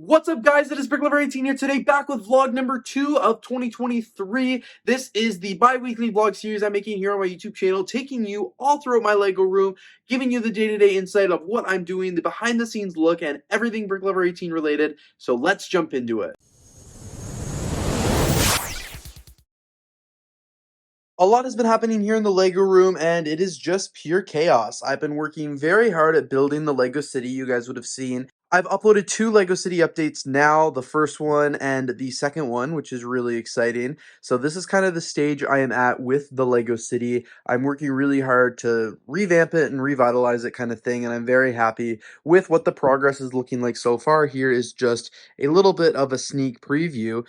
What's up, guys? It is BL18 here today, back with vlog number 2 of 2023. This is the bi-weekly vlog series I'm making here on my YouTube channel, taking you all throughout my Lego room, giving you the day-to-day insight of what I'm doing, the behind-the-scenes look, and everything BL18 related. So let's jump into it. A lot has been happening here in the Lego room, and it is just pure chaos. I've been working very hard at building the Lego City, you guys would have seen. I've uploaded 2 Lego City updates now, the first one and the second one, which is really exciting. So this is kind of the stage I am at with the Lego City. I'm working really hard to revamp it and revitalize it kind of thing, and I'm very happy with what the progress is looking like so far. Here is just a little bit of a sneak preview.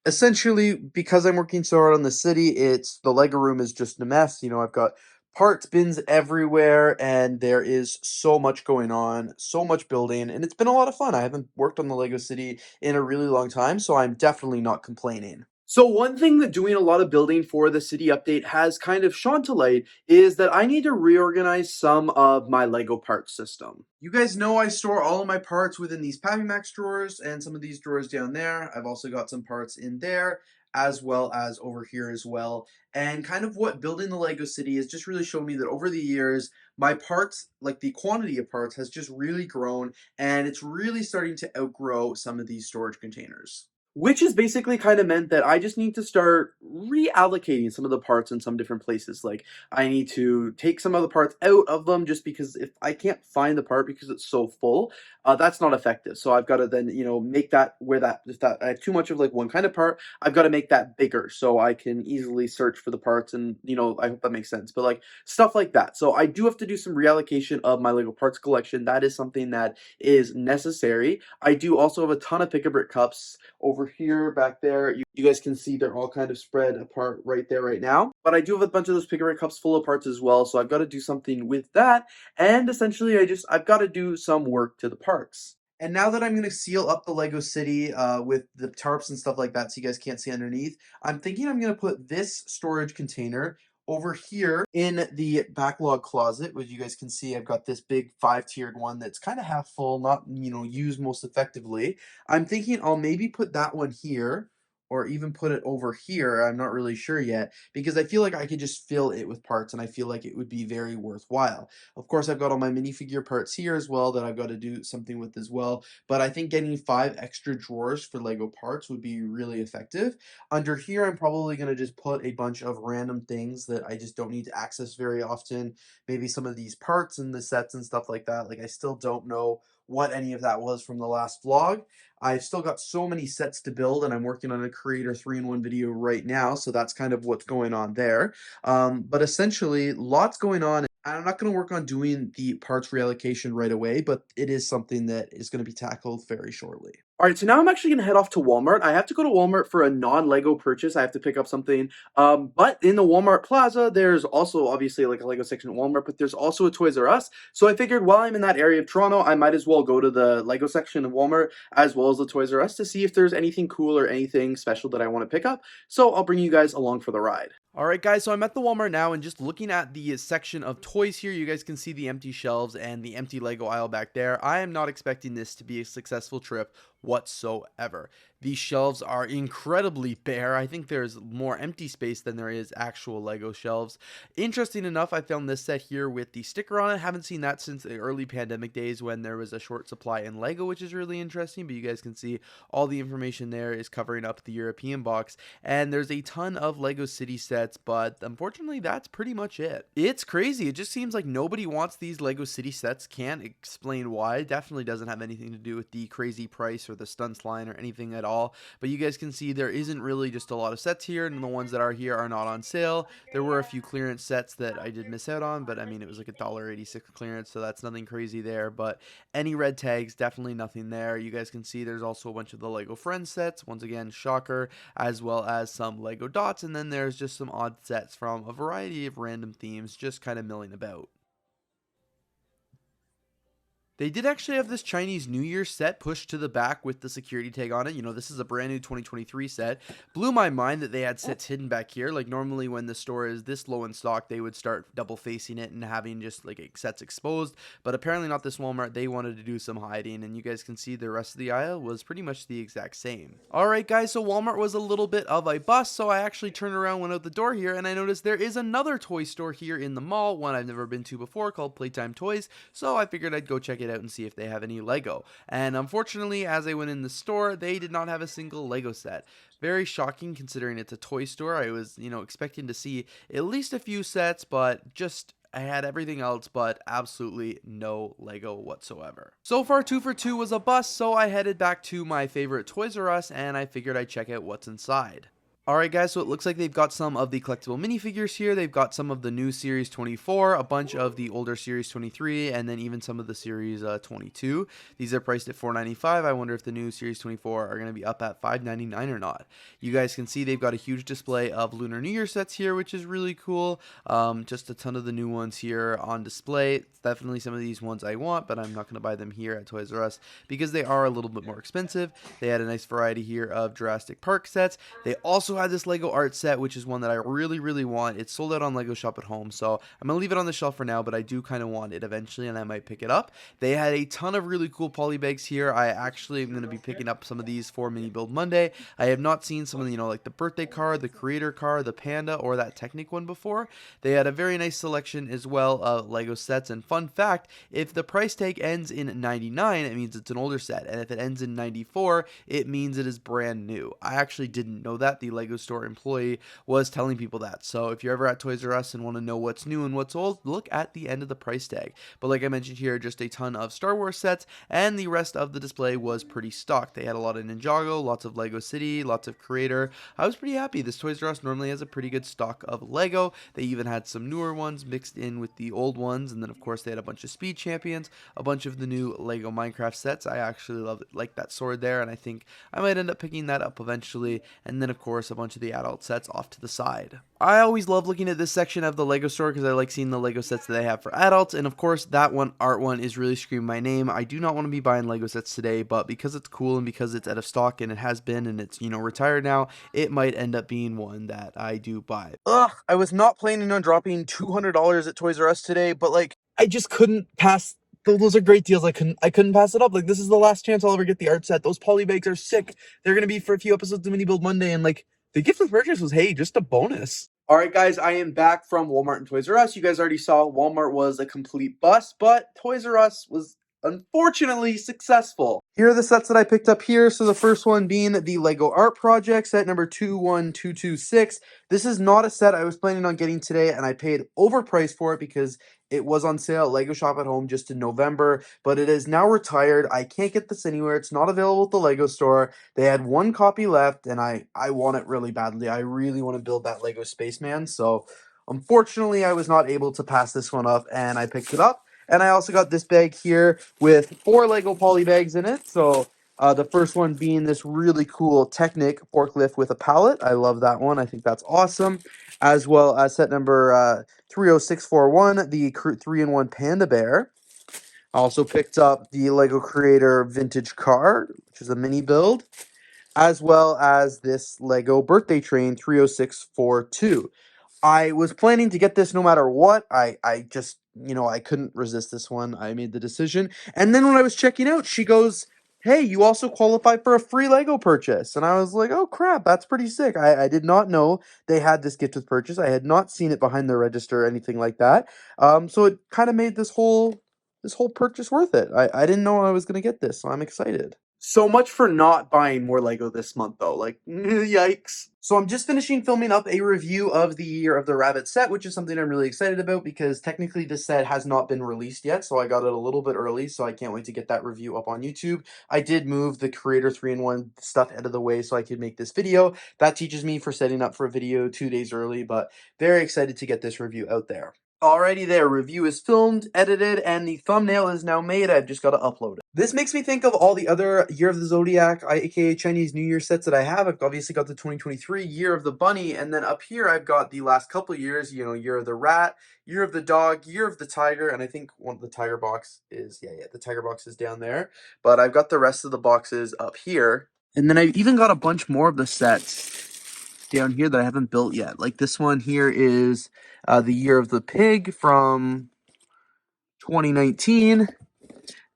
Essentially, because I'm working so hard on the city, it's the Lego room is just a mess. I've got parts bins everywhere, and there is so much going on, so much building, and it's been a lot of fun. I haven't worked on the Lego City in a really long time, so I'm definitely not complaining. So one thing that doing a lot of building for the city update has kind of shone to light is that I need to reorganize some of my Lego parts system. You guys know I store all of my parts within these Pappy Max drawers and some of these drawers down there. I've also got some parts in there as well as over here as well. And kind of what building the Lego City has just really shown me that over the years, my parts, like the quantity of parts, has just really grown, and it's really starting to outgrow some of these storage containers. Which has basically kind of meant that I just need to start reallocating some of the parts in some different places. Like, I need to take some of the parts out of them just because if I can't find the part because it's so full, that's not effective. So I've got to then, make that where that, if that I have too much of like one kind of part, I've got to make that bigger so I can easily search for the parts. And, I hope that makes sense. But like stuff like that. So I do have to do some reallocation of my Lego parts collection. That is something that is necessary. I do also have a ton of Pick-a-Brick cups over here, back there. You guys can see they're all kind of spread apart right there right now. But I do have a bunch of those Pick-a-Brick cups full of parts as well, so I've got to do something with that. And essentially, I've got to do some work to the parts. And now that I'm going to seal up the Lego City with the tarps and stuff like that so you guys can't see underneath, I'm thinking I'm going to put this storage container over here in the backlog closet, which you guys can see I've got this big 5-tiered one that's kind of half full, not, used most effectively. I'm thinking I'll maybe put that one here or even put it over here. I'm not really sure yet because I feel like I could just fill it with parts and I feel like it would be very worthwhile. Of course, I've got all my minifigure parts here as well that I've got to do something with as well, but I think getting 5 extra drawers for Lego parts would be really effective. Under here, I'm probably going to just put a bunch of random things that I just don't need to access very often. Maybe some of these parts and the sets and stuff like that. Like, I still don't know what any of that was from the last vlog. I've still got so many sets to build, and I'm working on a Creator 3-in-1 video right now, so that's kind of what's going on there. But essentially, lots going on. I'm not going to work on doing the parts reallocation right away, but it is something that is going to be tackled very shortly. All right, so now I'm actually going to head off to Walmart. I have to go to Walmart for a non-Lego purchase. I have to pick up something. But in the Walmart Plaza, there's also obviously like a Lego section at Walmart, but there's also a Toys R Us. So I figured while I'm in that area of Toronto, I might as well go to the Lego section of Walmart as well as the Toys R Us to see if there's anything cool or anything special that I want to pick up. So I'll bring you guys along for the ride. Alright guys, so I'm at the Walmart now, and just looking at the section of toys here, you guys can see the empty shelves and the empty Lego aisle back there. I am not expecting this to be a successful trip whatsoever. These shelves are incredibly bare. I think there's more empty space than there is actual Lego shelves. Interesting enough, I found this set here with the sticker on it. Haven't seen that since the early pandemic days when there was a short supply in Lego, which is really interesting, but you guys can see all the information there is covering up the European box, and there's a ton of Lego City sets, but unfortunately that's pretty much it. It's crazy. It just seems like nobody wants these Lego City sets. Can't explain why. It definitely doesn't have anything to do with the crazy price or the stunts line or anything at all, but you guys can see there isn't really just a lot of sets here, and the ones that are here are not on sale. There were a few clearance sets that I did miss out on, but I mean, it was like $1.86 clearance, so that's nothing crazy there. But any red tags, definitely nothing there. You guys can see there's also a bunch of the Lego Friends sets, once again shocker, as well as some Lego dots, and then there's just some odd sets from a variety of random themes just kind of milling about. They did actually have this Chinese New Year set pushed to the back with the security tag on it. This is a brand new 2023 set. Blew my mind that they had sets hidden back here. Like, normally when the store is this low in stock, they would start double facing it and having just like sets exposed. But apparently not this Walmart. They wanted to do some hiding, and you guys can see the rest of the aisle was pretty much the exact same. All right, guys, so Walmart was a little bit of a bust, so I actually turned around, went out the door here, and I noticed there is another toy store here in the mall, one I've never been to before, called Playtime Toys. So I figured I'd go check it out and see if they have any Lego. And unfortunately, as I went in the store, they did not have a single Lego set. Very shocking considering it's a toy store. I was, expecting to see at least a few sets, but just I had everything else, but absolutely no Lego whatsoever. So far, 2 for 2 was a bust, so I headed back to my favorite Toys R Us and I figured I'd check out what's inside. Alright guys, so it looks like they've got some of the collectible minifigures here. They've got some of the new Series 24, a bunch of the older Series 23, and then even some of the Series 22. These are priced at $4.95. I wonder if the new Series 24 are going to be up at $5.99 or not. You guys can see they've got a huge display of Lunar New Year sets here, which is really cool. Just a ton of the new ones here on display. It's definitely some of these ones I want, but I'm not going to buy them here at Toys R Us because they are a little bit more expensive. They had a nice variety here of Jurassic Park sets. They also had this Lego art set, which is one that I really, really want. It's sold out on Lego Shop at Home, so I'm going to leave it on the shelf for now, but I do kind of want it eventually, and I might pick it up. They had a ton of really cool poly bags here. I actually am going to be picking up some of these for Mini Build Monday. I have not seen some of the, like the birthday card, the creator card, the panda, or that Technic one before. They had a very nice selection as well of Lego sets, and fun fact, if the price tag ends in 99, it means it's an older set, and if it ends in 94, it means it is brand new. I actually didn't know that. The Lego store employee was telling people that. So if you're ever at Toys R Us and want to know what's new and what's old, look at the end of the price tag. But like I mentioned here, just a ton of Star Wars sets, and the rest of the display was pretty stocked. They had a lot of Ninjago, lots of Lego City, lots of Creator. I was pretty happy. This Toys R Us normally has a pretty good stock of Lego. They even had some newer ones mixed in with the old ones, and then of course they had a bunch of Speed Champions, a bunch of the new Lego Minecraft sets. I actually like that sword there, and I think I might end up picking that up eventually. And then of course a bunch of the adult sets off to the side. I always love looking at this section of the Lego store because I like seeing the Lego sets that they have for adults, and of course that one art one is really screaming my name. I do not want to be buying Lego sets today, but because it's cool and because it's out of stock and it has been and it's retired now, it might end up being one that I do buy. Ugh, I was not planning on dropping $200 at Toys R Us today, but like I just couldn't pass. Those are great deals. I couldn't pass it up. Like, this is the last chance I'll ever get the art set. Those poly bags are sick. They're gonna be for a few episodes of Mini Build Monday, and like the gift with purchase was, hey, just a bonus. All right, guys, I am back from Walmart and Toys R Us. You guys already saw Walmart was a complete bust, but Toys R Us was unfortunately successful. Here are the sets that I picked up here. So the first one being the Lego Art Project, set number 21226. This is not a set I was planning on getting today, and I paid overpriced for it because it was on sale at Lego Shop at Home just in November, but it is now retired. I can't get this anywhere. It's not available at the Lego store. They had one copy left, and I want it really badly. I really want to build that Lego Spaceman, so unfortunately, I was not able to pass this one up, and I picked it up. And I also got this bag here with 4 Lego poly bags in it. So the first one being this really cool Technic forklift with a pallet. I love that one. I think that's awesome. As well as set number 30641, the 3-in-1 Panda Bear. I also picked up the Lego Creator Vintage Car, which is a mini build, as well as this Lego Birthday Train 30642. I was planning to get this no matter what. I just, I couldn't resist this one. I made the decision. And then when I was checking out, she goes, hey, you also qualify for a free Lego purchase. And I was like, oh crap, that's pretty sick. I did not know they had this gift with purchase. I had not seen it behind the register or anything like that. So it kind of made this whole purchase worth it. I didn't know I was gonna get this, so I'm excited. So much for not buying more Lego this month, though. Like, yikes. So I'm just finishing filming up a review of the Year of the Rabbit set, which is something I'm really excited about because technically this set has not been released yet, so I got it a little bit early, so I can't wait to get that review up on YouTube. I did move the Creator 3-in-1 stuff out of the way so I could make this video. That teaches me for setting up for a video 2 days early, but very excited to get this review out there. Alrighty there, review is filmed, edited, and the thumbnail is now made. I've just got to upload it. This makes me think of all the other Year of the Zodiac, aka Chinese New Year sets that I have. I've obviously got the 2023 Year of the Bunny, and then up here I've got the last couple years, Year of the Rat, Year of the Dog, Year of the Tiger, and I think one of the Tiger box is, the Tiger box is down there. But I've got the rest of the boxes up here. And then I've even got a bunch more of the sets down here that I haven't built yet. Like this one here is the Year of the Pig from 2019.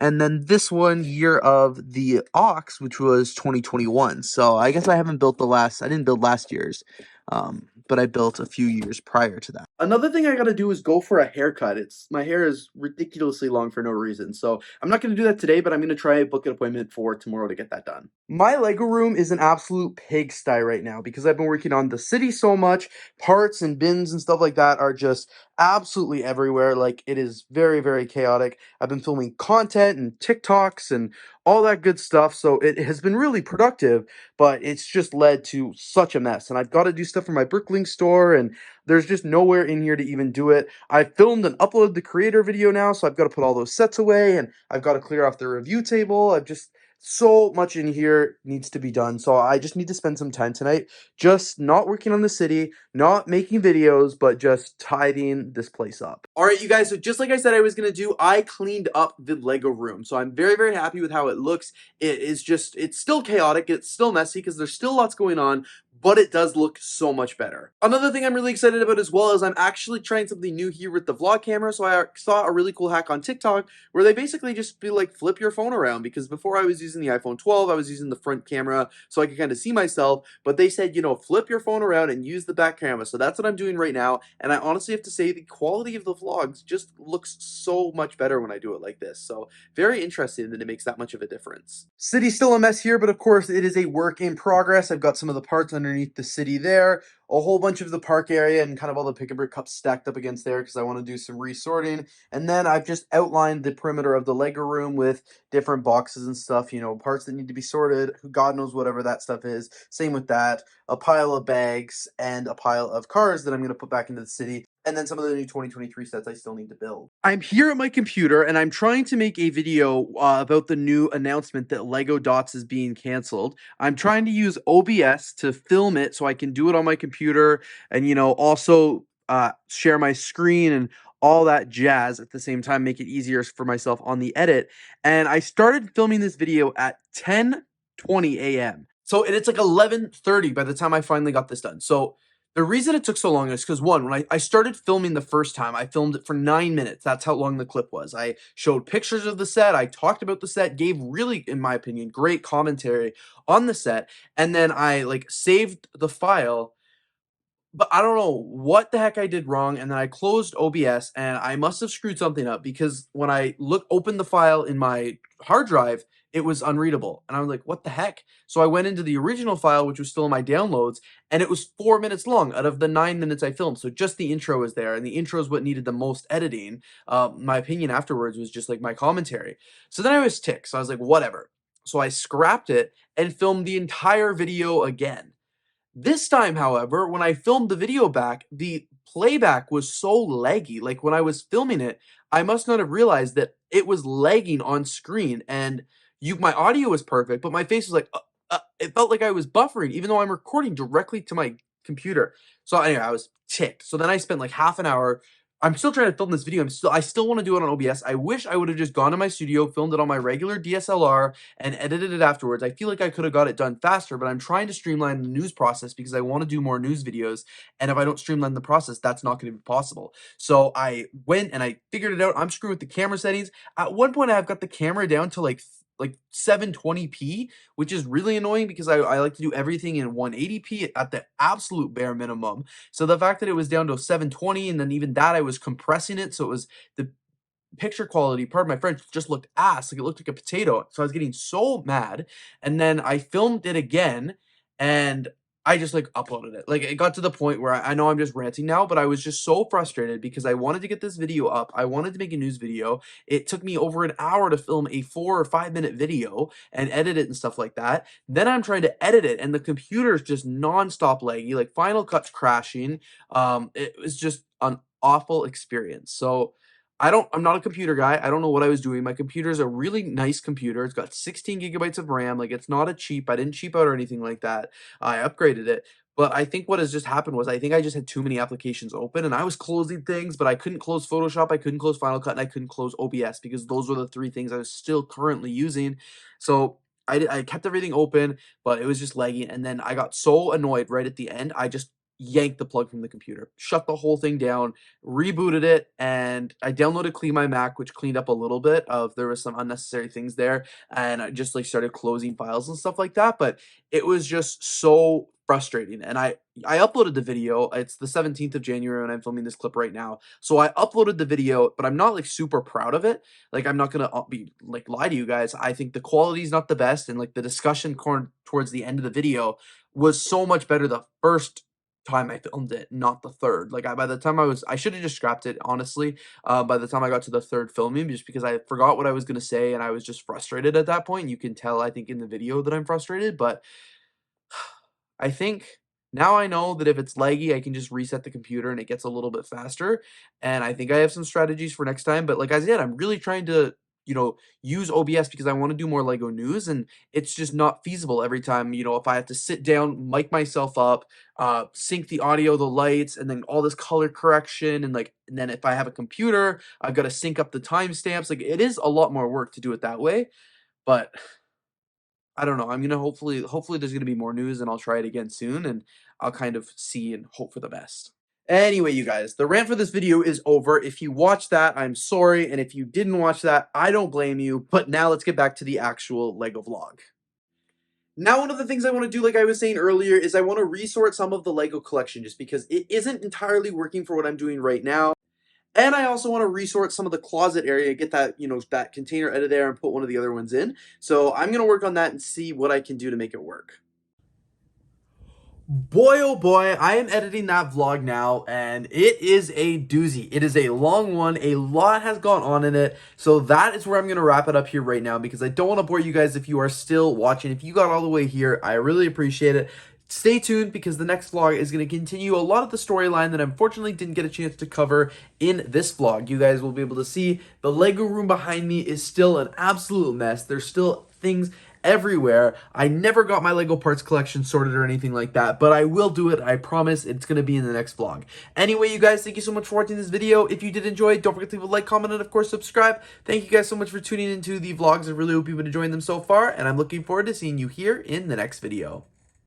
And then this one, Year of the Ox, which was 2021. So I guess I haven't built I didn't build last year's, but I built a few years prior to that. Another thing I gotta do is go for a haircut. My hair is ridiculously long for no reason. So I'm not gonna do that today, but I'm gonna try book an appointment for tomorrow to get that done. My Lego room is an absolute pigsty right now because I've been working on the city so much. Parts and bins and stuff like that are just absolutely everywhere. Like, it is very, very chaotic. I've been filming content and TikToks and all that good stuff, so it has been really productive, but it's just led to such a mess. And I've got to do stuff for my Bricklink store, and there's just nowhere in here to even do it. I filmed and uploaded the creator video now, so I've got to put all those sets away, and I've got to clear off the review table. So much in here needs to be done, so I just need to spend some time tonight just not working on the city, not making videos, but just tidying this place up. All right, you guys, so just like I said I was going to do, I cleaned up the Lego room. So I'm very, very happy with how it looks. It's still chaotic. It's still messy because there's still lots going on, but it does look so much better. Another thing I'm really excited about as well is I'm actually trying something new here with the vlog camera. So I saw a really cool hack on TikTok where they basically just be like, flip your phone around, because before I was using the iPhone 12, I was using the front camera so I could kind of see myself, but they said, flip your phone around and use the back camera. So that's what I'm doing right now, and I honestly have to say the quality of the vlogs just looks so much better when I do it like this. So very interesting that it makes that much of a difference. City's still a mess here, but of course it is a work in progress. I've got some of the parts underneath the city there, a whole bunch of the park area, and kind of all the pick and brick cups stacked up against there because I want to do some resorting. And then I've just outlined the perimeter of the Lego room with different boxes and stuff, parts that need to be sorted, God knows whatever that stuff is. Same with that, a pile of bags and a pile of cars that I'm going to put back into the city, and then some of the new 2023 sets I still need to build. I'm here at my computer, and I'm trying to make a video about the new announcement that Lego Dots is being canceled. I'm trying to use OBS to film it so I can do it on my computer and, also share my screen and all that jazz at the same time, make it easier for myself on the edit. And I started filming this video at 10:20 a.m. So, and it's like 11:30 by the time I finally got this done. So the reason it took so long is because, one, when I started filming the first time, I filmed it for 9 minutes. That's how long the clip was. I showed pictures of the set. I talked about the set, gave really, in my opinion, great commentary on the set. And then I saved the file, but I don't know what the heck I did wrong, and then I closed OBS, and I must have screwed something up because when I opened the file in my hard drive, it was unreadable. And I was like, what the heck? So I went into the original file, which was still in my downloads, and it was 4 minutes long out of the 9 minutes I filmed. So just the intro was there, and the intro is what needed the most editing. My opinion afterwards was just like my commentary. So then I was ticked. So I was like, whatever. So I scrapped it and filmed the entire video again. This time, however, when I filmed the video back, the playback was so laggy. Like, when I was filming it, I must not have realized that it was lagging on screen, and my audio was perfect, but my face was like, it felt like I was buffering, even though I'm recording directly to my computer. So anyway, I was ticked. So then I spent like half an hour. I'm still trying to film this video. I still want to do it on OBS. I wish I would have just gone to my studio, filmed it on my regular DSLR, and edited it afterwards. I feel like I could have got it done faster, but I'm trying to streamline the news process because I want to do more news videos. And if I don't streamline the process, that's not going to be possible. So I went and I figured it out. I'm screwing with the camera settings. At one point, I've got the camera down to like 720p, which is really annoying because I like to do everything in 180p at the absolute bare minimum. So the fact that it was down to 720, and then even that I was compressing it, so it was the picture quality, pardon my French, just looked ass. Like, it looked like a potato. So I was getting so mad. And then I filmed it again, and I just uploaded it. Like, it got to the point where I know I'm just ranting now, but I was just so frustrated because I wanted to get this video up. I wanted to make a news video. It took me over an hour to film a 4 or 5 minute video and edit it and stuff like that. Then I'm trying to edit it, and the computer's just nonstop laggy, like Final Cut's crashing. It was just awful experience. So I'm not a computer guy. I don't know what I was doing. My computer is a really nice computer. It's got 16 gigabytes of RAM. Like, it's not a cheap. I didn't cheap out or anything like that. I upgraded it. But I think what has just happened was I think I just had too many applications open and I was closing things, but I couldn't close Photoshop, I couldn't close Final Cut, and I couldn't close OBS because those were the three things I was still currently using. So I kept everything open, but it was just lagging. And then I got so annoyed right at the end, I just yanked the plug from the computer, shut the whole thing down, rebooted it, and I downloaded Clean My Mac, which cleaned up a little bit of there was some unnecessary things there, and I just like started closing files and stuff like that. But it was just so frustrating. And I uploaded the video. It's the 17th of January and I'm filming this clip right now. So I uploaded the video, but I'm not like super proud of it. Like, I'm not gonna be like lie to you guys. I think the quality is not the best, and like the discussion towards the end of the video was so much better the first time I filmed it, not the third. Like, by the time I should have just scrapped it, honestly. By the time I got to the third filming, just because I forgot what I was gonna say and I was just frustrated at that point. You can tell, I think, in the video that I'm frustrated, but I think now I know that if it's laggy, I can just reset the computer and it gets a little bit faster. And I think I have some strategies for next time. But like I said, I'm really trying to, use OBS because I want to do more Lego news, and it's just not feasible every time. If I have to sit down, mic myself up, sync the audio, the lights, and then all this color correction, and then if I have a computer, I've got to sync up the timestamps. Like, it is a lot more work to do it that way, but I don't know. I'm gonna hopefully there's gonna be more news and I'll try it again soon and I'll kind of see and hope for the best. Anyway, you guys, the rant for this video is over. If you watched that, I'm sorry. And if you didn't watch that, I don't blame you. But now let's get back to the actual Lego vlog. Now, one of the things I want to do, like I was saying earlier, is I want to resort some of the Lego collection just because it isn't entirely working for what I'm doing right now. And I also want to resort some of the closet area, get that, that container out of there and put one of the other ones in. So I'm going to work on that and see what I can do to make it work. Boy, oh boy, I am editing that vlog now, and it is a doozy. It is a long one. A lot has gone on in it. So that is where I'm going to wrap it up here right now because I don't want to bore you guys if you are still watching. If you got all the way here, I really appreciate it. Stay tuned because the next vlog is going to continue a lot of the storyline that unfortunately didn't get a chance to cover in this vlog. You guys will be able to see the Lego room behind me is still an absolute mess. There's still things everywhere. I never got my Lego parts collection sorted or anything like that, but I will do it. I promise. It's going to be in the next vlog. Anyway, you guys, thank you so much for watching this video. If you did enjoy it, don't forget to leave a like, comment, and of course, subscribe. Thank you guys so much for tuning into the vlogs. I really hope you've been enjoying them so far, and I'm looking forward to seeing you here in the next video.